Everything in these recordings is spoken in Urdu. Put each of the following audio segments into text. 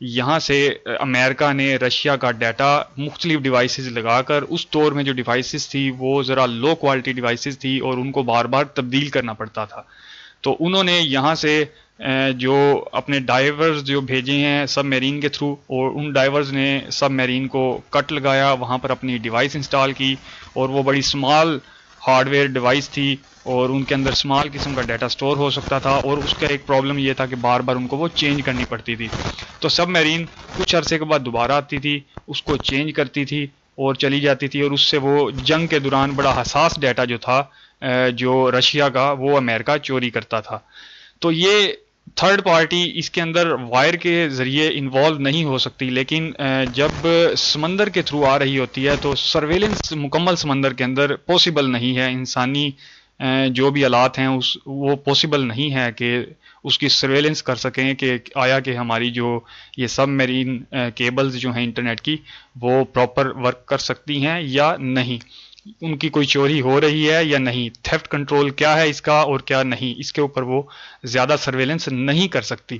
یہاں سے امریکہ نے رشیا کا ڈیٹا مختلف ڈیوائسز لگا کر، اس دور میں جو ڈیوائسز تھی وہ ذرا لو کوالٹی ڈیوائسز تھی اور ان کو بار بار تبدیل کرنا پڑتا تھا، تو انہوں نے یہاں سے جو اپنے ڈائیورز جو بھیجے ہیں سب میرین کے تھرو، اور ان ڈائیورز نے سب میرین کو کٹ لگایا، وہاں پر اپنی ڈیوائس انسٹال کی، اور وہ بڑی اسمال ہارڈ ویئر ڈیوائس تھی اور ان کے اندر اسمال قسم کا ڈیٹا سٹور ہو سکتا تھا، اور اس کا ایک پرابلم یہ تھا کہ بار بار ان کو وہ چینج کرنی پڑتی تھی، تو سب میرین کچھ عرصے کے بعد دوبارہ آتی تھی، اس کو چینج کرتی تھی اور چلی جاتی تھی، اور اس سے وہ جنگ کے دوران بڑا حساس ڈیٹا جو تھا جو رشیا کا، وہ امریکہ چوری کرتا تھا۔ تو یہ تھرڈ پارٹی اس کے اندر وائر کے ذریعے انوالو نہیں ہو سکتی، لیکن جب سمندر کے تھرو آ رہی ہوتی ہے تو سرویلنس مکمل سمندر کے اندر پاسبل نہیں ہے، انسانی جو بھی آلات ہیں وہ پاسبل نہیں ہے کہ اس کی سرویلنس کر سکیں کہ آیا کہ ہماری جو یہ سب میرین کیبلز جو ہیں انٹرنیٹ کی وہ پراپر ورک کر سکتی ہیں یا نہیں، ان کی کوئی چوری ہو رہی ہے یا نہیں، تھیفٹ کنٹرول کیا ہے اس کا اور کیا نہیں، اس کے اوپر وہ زیادہ سرویلنس نہیں کر سکتی۔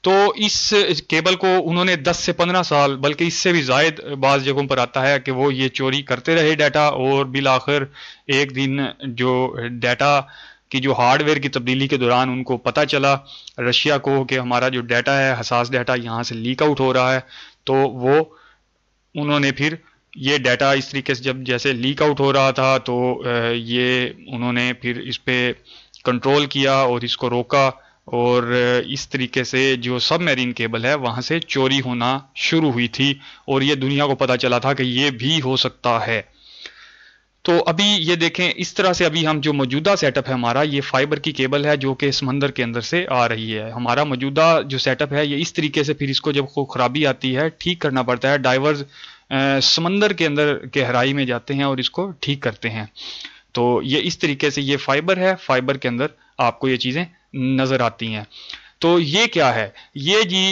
تو اس کیبل کو انہوں نے 10 سے 15 سال بلکہ اس سے بھی زائد بعض جگہوں پر آتا ہے کہ وہ یہ چوری کرتے رہے ڈیٹا، اور بالآخر ایک دن جو ڈیٹا کی جو ہارڈ ویئر کی تبدیلی کے دوران ان کو پتہ چلا رشیا کو کہ ہمارا جو ڈیٹا ہے حساس ڈیٹا یہاں سے لیک آؤٹ ہو رہا ہے، تو وہ انہوں نے پھر یہ ڈیٹا اس طریقے سے جب جیسے لیک آؤٹ ہو رہا تھا تو یہ انہوں نے پھر اس پہ کنٹرول کیا اور اس کو روکا، اور اس طریقے سے جو سب میرین کیبل ہے وہاں سے چوری ہونا شروع ہوئی تھی، اور یہ دنیا کو پتہ چلا تھا کہ یہ بھی ہو سکتا ہے۔ تو ابھی یہ دیکھیں اس طرح سے ابھی ہم جو موجودہ سیٹ اپ ہے ہمارا، یہ فائبر کی کیبل ہے جو کہ سمندر کے اندر سے آ رہی ہے، ہمارا موجودہ جو سیٹ اپ ہے یہ اس طریقے سے پھر اس کو جب کوئی خرابی آتی ہے ٹھیک کرنا پڑتا ہے، ڈائیورز سمندر کے اندر گہرائی میں جاتے ہیں اور اس کو ٹھیک کرتے ہیں۔ تو یہ اس طریقے سے یہ فائبر ہے، فائبر کے اندر آپ کو یہ چیزیں نظر آتی ہیں۔ تو یہ کیا ہے؟ یہ جی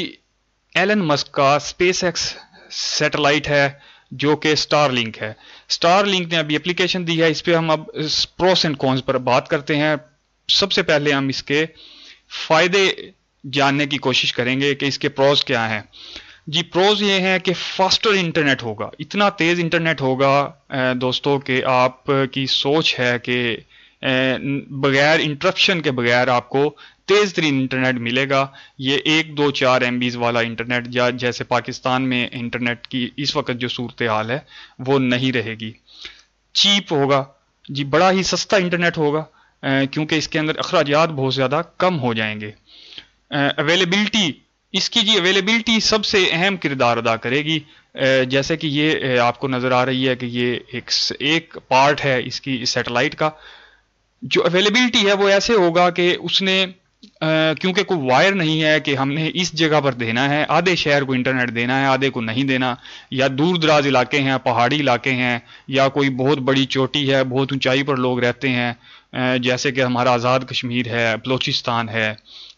ایلن مسک کا اسپیس ایکس سیٹلائٹ ہے جو کہ سٹار لنک ہے۔ سٹار لنک نے ابھی اپلیکیشن دی ہے، اس پہ ہم اب پروس اینڈ کونز پر بات کرتے ہیں۔ سب سے پہلے ہم اس کے فائدے جاننے کی کوشش کریں گے کہ اس کے پروز کیا ہیں۔ جی پروز یہ ہیں کہ فاسٹر انٹرنیٹ ہوگا، اتنا تیز انٹرنیٹ ہوگا دوستو کہ آپ کی سوچ ہے کہ بغیر انٹرپشن کے بغیر آپ کو تیز ترین انٹرنیٹ ملے گا۔ یہ 1 2 4 MB والا انٹرنیٹ جیسے پاکستان میں انٹرنیٹ کی اس وقت جو صورتحال ہے وہ نہیں رہے گی۔ چیپ ہوگا، جی بڑا ہی سستا انٹرنیٹ ہوگا کیونکہ اس کے اندر اخراجات بہت زیادہ کم ہو جائیں گے۔ اویلیبلٹی، اس کی جی اویلیبلٹی سب سے اہم کردار ادا کرے گی، جیسے کہ یہ آپ کو نظر آ رہی ہے کہ یہ ایک پارٹ ہے اس کی سیٹلائٹ کا۔ جو اویلیبلٹی ہے وہ ایسے ہوگا کہ اس نے کیونکہ کوئی وائر نہیں ہے کہ ہم نے اس جگہ پر دینا ہے، آدھے شہر کو انٹرنیٹ دینا ہے آدھے کو نہیں دینا، یا دور دراز علاقے ہیں، پہاڑی علاقے ہیں، یا کوئی بہت بڑی چوٹی ہے، بہت اونچائی پر لوگ رہتے ہیں، جیسے کہ ہمارا آزاد کشمیر ہے، بلوچستان ہے،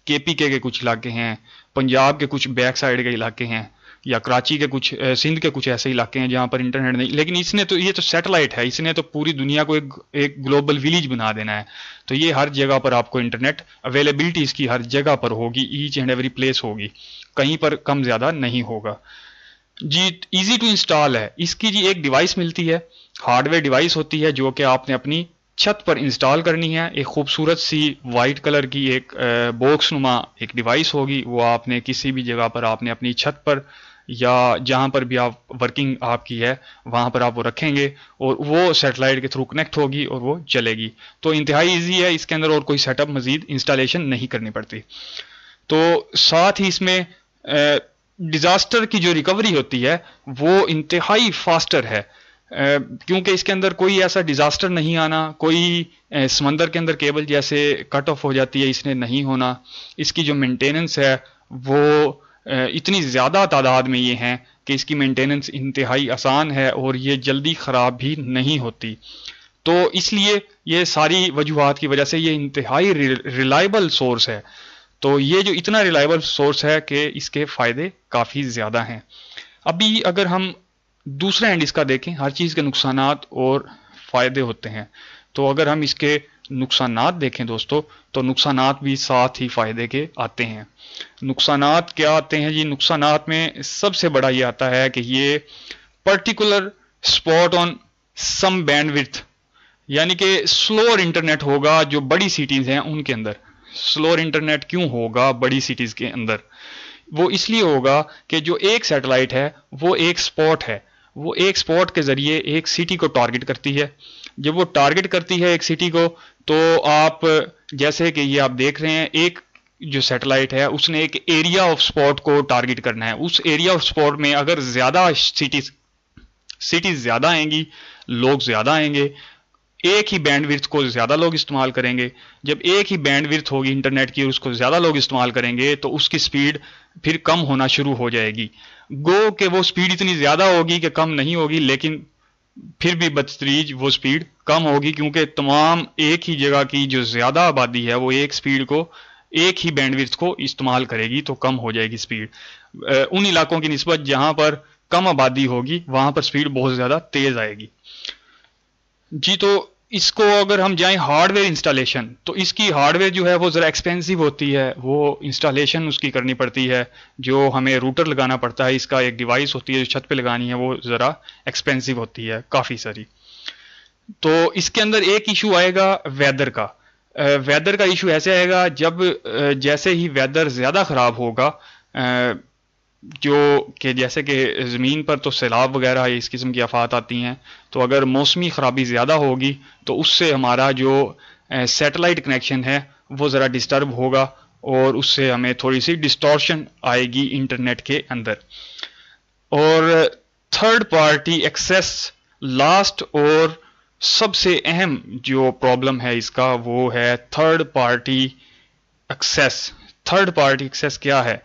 KPK کے کچھ علاقے ہیں، پنجاب کے کچھ بیک سائڈ کے علاقے ہیں، یا کراچی کے کچھ، سندھ کے کچھ ایسے علاقے ہیں جہاں پر انٹرنیٹ نہیں، لیکن اس نے تو یہ تو سیٹلائٹ ہے، اس نے تو پوری دنیا کو ایک گلوبل ویلیج بنا دینا ہے، تو یہ ہر جگہ پر آپ کو انٹرنیٹ اویلیبلٹی اس کی ہر جگہ پر ہوگی، ایچ اینڈ ایوری پلیس ہوگی، کہیں پر کم زیادہ نہیں ہوگا۔ جی ایزی ٹو انسٹال ہے، اس کی جی ایک ڈیوائس ملتی ہے، ہارڈ ویئر ڈیوائس ہوتی ہے جو کہ آپ نے اپنی چھت پر انسٹال کرنی ہے، ایک خوبصورت سی وائٹ کلر کی ایک باکس نما ایک ڈیوائس ہوگی، وہ آپ نے کسی بھی جگہ پر آپ نے اپنی چھت پر یا جہاں پر بھی آپ ورکنگ آپ کی ہے وہاں پر آپ وہ رکھیں گے، اور وہ سیٹلائٹ کے تھرو کنیکٹ ہوگی اور وہ چلے گی، تو انتہائی ایزی ہے، اس کے اندر اور کوئی سیٹ اپ مزید انسٹالیشن نہیں کرنی پڑتی۔ تو ساتھ ہی اس میں ڈیزاسٹر کی جو ریکوری ہوتی ہے وہ انتہائی فاسٹر ہے، کیونکہ اس کے اندر کوئی ایسا ڈیزاسٹر نہیں آنا، کوئی سمندر کے اندر کیبل جیسے کٹ آف ہو جاتی ہے اس نے نہیں ہونا، اس کی جو مینٹیننس ہے وہ اتنی زیادہ تعداد میں یہ ہیں کہ اس کی مینٹیننس انتہائی آسان ہے اور یہ جلدی خراب بھی نہیں ہوتی، تو اس لیے یہ ساری وجوہات کی وجہ سے یہ انتہائی ریلائبل سورس ہے۔ تو یہ جو اتنا ریلائبل سورس ہے کہ اس کے فائدے کافی زیادہ ہیں۔ ابھی اگر ہم دوسرا اینڈ اس کا دیکھیں، ہر چیز کے نقصانات اور فائدے ہوتے ہیں، تو اگر ہم اس کے نقصانات دیکھیں دوستو تو نقصانات بھی ساتھ ہی فائدے کے آتے ہیں۔ نقصانات کیا آتے ہیں جی؟ نقصانات میں سب سے بڑا یہ آتا ہے کہ یہ particular spot on some band width, یعنی کہ سلور انٹرنیٹ ہوگا جو بڑی سٹیز ہیں ان کے اندر۔ سلور انٹرنیٹ کیوں ہوگا بڑی سٹیز کے اندر؟ وہ اس لیے ہوگا کہ جو ایک سیٹلائٹ ہے وہ ایک سپاٹ ہے، وہ ایک سپاٹ کے ذریعے ایک سٹی کو ٹارگٹ کرتی ہے۔ جب وہ ٹارگٹ کرتی ہے ایک سٹی کو تو آپ جیسے کہ یہ آپ دیکھ رہے ہیں، ایک جو سیٹلائٹ ہے اس نے ایک ایریا آف سپاٹ کو ٹارگٹ کرنا ہے۔ اس ایریا آف سپاٹ میں اگر زیادہ سٹیز زیادہ آئیں گی، لوگ زیادہ آئیں گے، ایک ہی بینڈ وڈتھ کو زیادہ لوگ استعمال کریں گے۔ جب ایک ہی بینڈ وڈتھ ہوگی انٹرنیٹ کی اور اس کو زیادہ لوگ استعمال کریں گے تو اس کی سپیڈ پھر کم ہونا شروع ہو جائے گی۔ گو کہ وہ سپیڈ اتنی زیادہ ہوگی کہ کم نہیں ہوگی، لیکن پھر بھی بتدریج وہ سپیڈ کم ہوگی، کیونکہ تمام ایک ہی جگہ کی جو زیادہ آبادی ہے وہ ایک سپیڈ کو، ایک ہی بینڈ وڈتھ کو استعمال کرے گی تو کم ہو جائے گی سپیڈ۔ ان علاقوں کی نسبت جہاں پر کم آبادی ہوگی وہاں پر سپیڈ بہت زیادہ تیز آئے گی جی۔ تو اس کو اگر ہم جائیں ہارڈ ویئر انسٹالیشن، تو اس کی ہارڈ ویئر جو ہے وہ ذرا ایکسپینسو ہوتی ہے، وہ انسٹالیشن اس کی کرنی پڑتی ہے، جو ہمیں روٹر لگانا پڑتا ہے، اس کا ایک ڈیوائس ہوتی ہے جو چھت پہ لگانی ہے، وہ ذرا ایکسپینسو ہوتی ہے کافی ساری۔ تو اس کے اندر ایک ایشو آئے گا ویدر کا۔ ویدر کا ایشو ایسے آئے گا جب جیسے ہی ویدر زیادہ خراب ہوگا، جو کہ جیسے کہ زمین پر تو سیلاب وغیرہ اس قسم کی آفات آتی ہیں، تو اگر موسمی خرابی زیادہ ہوگی تو اس سے ہمارا جو سیٹلائٹ کنیکشن ہے وہ ذرا ڈسٹرب ہوگا اور اس سے ہمیں تھوڑی سی ڈسٹورشن آئے گی انٹرنیٹ کے اندر۔ اور تھرڈ پارٹی ایکسیس، لاسٹ اور سب سے اہم جو پرابلم ہے اس کا وہ ہے third party access. Third party access کیا ہے؟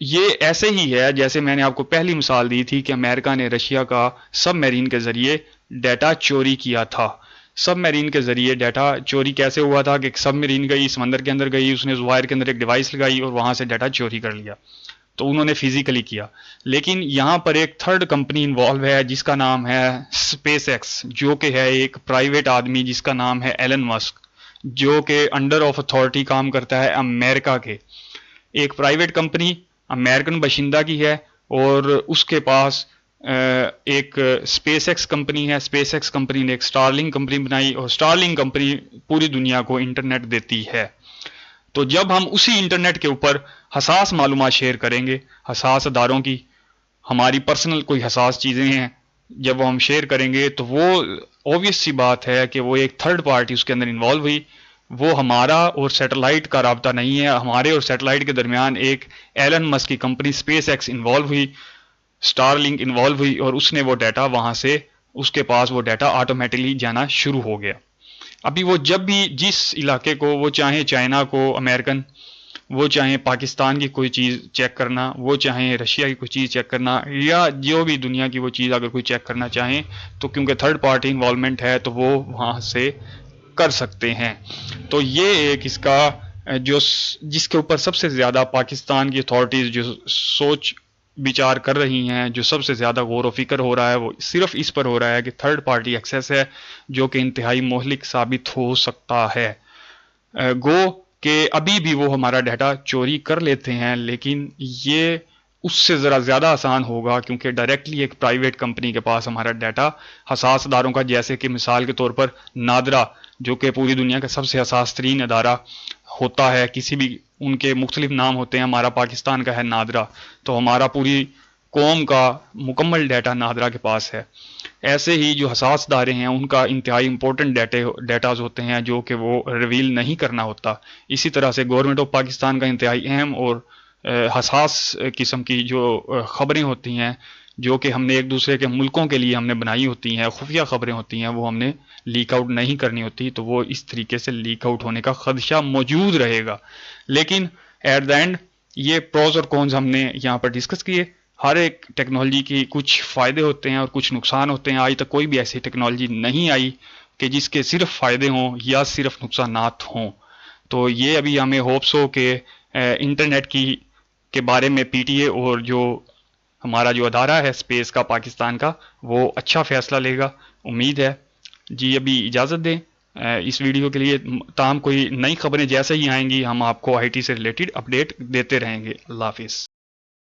یہ ایسے ہی ہے جیسے میں نے آپ کو پہلی مثال دی تھی کہ امریکہ نے رشیا کا سب میرین کے ذریعے ڈیٹا چوری کیا تھا۔ سب میرین کے ذریعے ڈیٹا چوری کیسے ہوا تھا کہ سب میرین گئی، سمندر کے اندر گئی، اس نے وایر کے اندر ایک ڈیوائس لگائی اور وہاں سے ڈیٹا چوری کر لیا۔ تو انہوں نے فزیکلی کیا، لیکن یہاں پر ایک تھرڈ کمپنی انوالو ہے جس کا نام ہے اسپیس ایکس، جو کہ ہے ایک پرائیویٹ آدمی جس کا نام ہے ایلن مسک، جو کہ انڈر آف اتھارٹی کام کرتا ہے امریکہ کے۔ ایک پرائیویٹ کمپنی امریکن باشندہ کی ہے اور اس کے پاس ایک اسپیس ایکس کمپنی ہے۔ اسپیس ایکس کمپنی نے ایک اسٹارلنگ کمپنی بنائی اور اسٹارلنگ کمپنی پوری دنیا کو انٹرنیٹ دیتی ہے۔ تو جب ہم اسی انٹرنیٹ کے اوپر حساس معلومات شیئر کریں گے، حساس اداروں کی، ہماری پرسنل کوئی حساس چیزیں ہیں، جب وہ ہم شیئر کریں گے تو وہ اوبویس سی بات ہے کہ وہ ایک تھرڈ پارٹی اس کے اندر انوالو ہوئی۔ وہ ہمارا اور سیٹلائٹ کا رابطہ نہیں ہے، ہمارے اور سیٹلائٹ کے درمیان ایک ایلن مسک کی کمپنی اسپیس ایکس انوالو ہوئی، اسٹار لنک انوالو ہوئی، اور اس نے وہ ڈیٹا وہاں سے، اس کے پاس وہ ڈیٹا آٹومیٹکلی جانا شروع ہو گیا۔ ابھی وہ جب بھی جس علاقے کو، وہ چاہیں چائنا کو امریکن، وہ چاہیں پاکستان کی کوئی چیز چیک کرنا، وہ چاہیں رشیا کی کوئی چیز چیک کرنا، یا جو بھی دنیا کی وہ چیز اگر کوئی چیک کرنا چاہیں تو کیونکہ تھرڈ پارٹی انوالومنٹ ہے تو وہ وہاں سے کر سکتے ہیں۔ تو یہ ایک اس کا جو جس کے اوپر سب سے زیادہ پاکستان کی اتھارٹیز جو سوچ بچار کر رہی ہیں، جو سب سے زیادہ غور و فکر ہو رہا ہے، وہ صرف اس پر ہو رہا ہے کہ تھرڈ پارٹی ایکسیس ہے جو کہ انتہائی مہلک ثابت ہو سکتا ہے۔ گو کہ ابھی بھی وہ ہمارا ڈیٹا چوری کر لیتے ہیں، لیکن یہ اس سے ذرا زیادہ آسان ہوگا کیونکہ ڈائریکٹلی ایک پرائیویٹ کمپنی کے پاس ہمارا ڈیٹا، حساس اداروں کا، جیسے کہ مثال کے طور پر نادرا، جو کہ پوری دنیا کا سب سے حساس ترین ادارہ ہوتا ہے، کسی بھی ان کے مختلف نام ہوتے ہیں، ہمارا پاکستان کا ہے نادرا، تو ہمارا پوری قوم کا مکمل ڈیٹا نادرا کے پاس ہے۔ ایسے ہی جو حساس ادارے ہیں ان کا انتہائی امپورٹنٹ ڈیٹاز ہوتے ہیں جو کہ وہ ریویل نہیں کرنا ہوتا۔ اسی طرح سے گورنمنٹ آف پاکستان کا انتہائی اہم اور حساس قسم کی جو خبریں ہوتی ہیں، جو کہ ہم نے ایک دوسرے کے ملکوں کے لیے ہم نے بنائی ہوتی ہیں، خفیہ خبریں ہوتی ہیں، وہ ہم نے لیک آؤٹ نہیں کرنی ہوتی، تو وہ اس طریقے سے لیک آؤٹ ہونے کا خدشہ موجود رہے گا۔ لیکن ایٹ دا اینڈ یہ پروز اور کونز ہم نے یہاں پر ڈسکس کیے۔ ہر ایک ٹیکنالوجی کی کچھ فائدے ہوتے ہیں اور کچھ نقصان ہوتے ہیں۔ آج تک کوئی بھی ایسی ٹیکنالوجی نہیں آئی کہ جس کے صرف فائدے ہوں یا صرف نقصانات ہوں۔ تو یہ ابھی ہمیں ہوپس ہو کہ انٹرنیٹ کے بارے میں پی ٹی اے اور جو ہمارا جو ادارہ ہے اسپیس کا پاکستان کا، وہ اچھا فیصلہ لے گا، امید ہے۔ جی ابھی اجازت دیں، اس ویڈیو کے لیے تاہم کوئی نئی خبریں جیسے ہی آئیں گی ہم آپ کو آئی ٹی سے ریلیٹڈ اپڈیٹ دیتے رہیں گے۔ اللہ حافظ۔